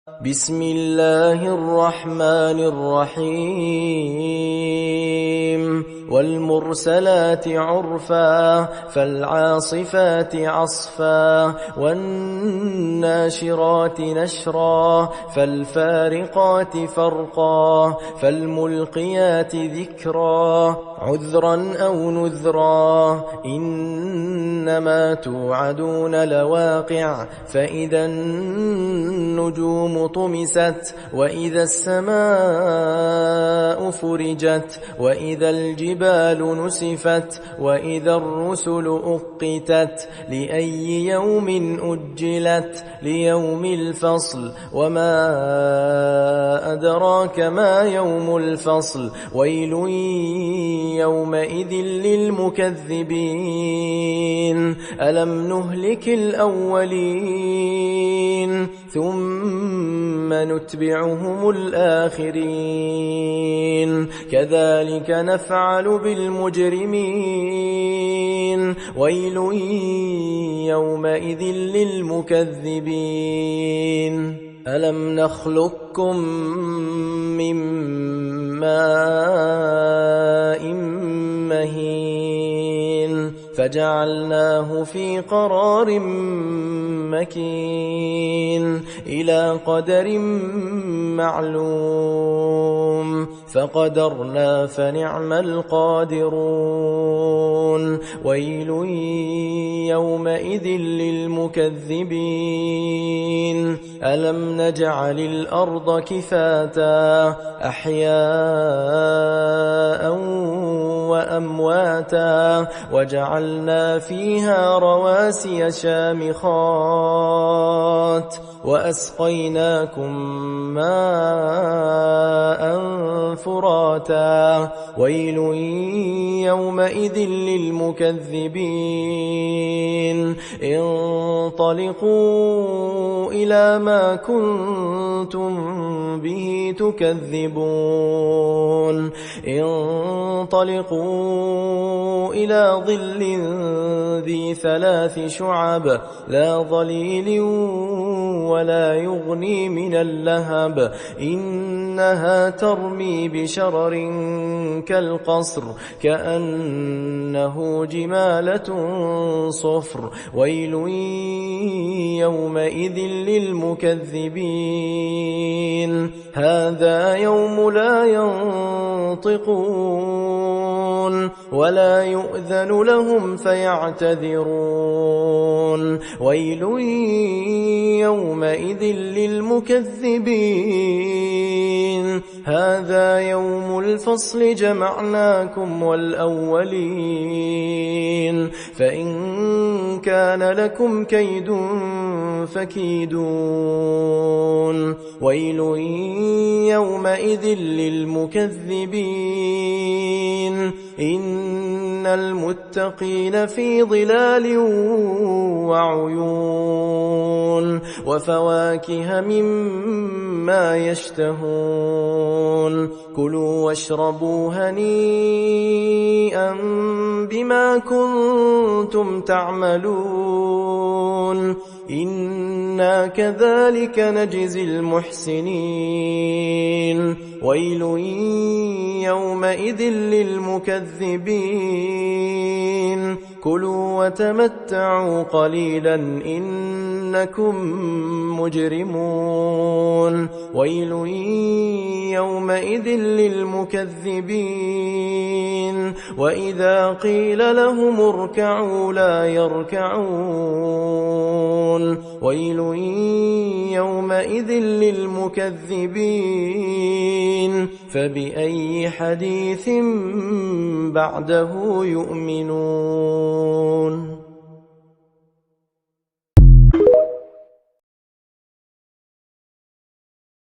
بسم الله الرحمن الرحيم والمرسلات عرفا فالعاصفات عصفا والناشرات نشرا فالفارقات فرقا فالملقيات ذكرا عذرا أو نذرا إنما توعدون لواقع فإذا النجوم طمست وإذا السماء فرجت وإذا الجبال نسفت وإذا الرسل أقتت لأي يوم أجلت ليوم الفصل وما أدراك ما يوم الفصل ويل يومئذ للمكذبين ألم نهلك الأولين ثم نتبعهم الآخرين كذلك نفعل بالمجرمين ويل يومئذ للمكذبين ألم نخلقكم من ماء مهين فجعلناه في قرار مكين إلى قدر معلوم فقدرنا فنعم القادرون ويل يومئذ للمكذبين ألم نجعل الأرض كفاتا أحياء وأمواتا وجعلنا فيها رواسي شامخات وأسقيناكم ماء فراتا ويل يومئذ للمكذبين انطلقوا إلى ما كنتم به تكذبون انطلقوا إلى ظل ذي 3 شعب لا ظليل ولا يغني من اللهب إنها ترمي بشرر كالقصر كأنه جمالة صفر ويل يومئذ للمكذبين هذا يوم لا ينطقون ولا يؤذن لهم فيعتذرون ويل يومئذ للمكذبين هذا يوم الفصل جمعناكم والأولين فإن كان لكم كيد فكيدون ويل يومئذ للمكذبين إن المتقين في ظلال وعيون وفواكه مما يشتهون كلوا واشربوا هنيئا بما كنتم تعملون إنا كذلك نجزي المحسنين ويل يومئذ للمكذبين كلوا وتمتعوا قليلا إنكم مجرمون ويل يومئذ للمكذبين وإذا قيل لهم اركعوا لا يركعون ويل يومئذ للمكذبين فبأي حديث بعده يؤمنون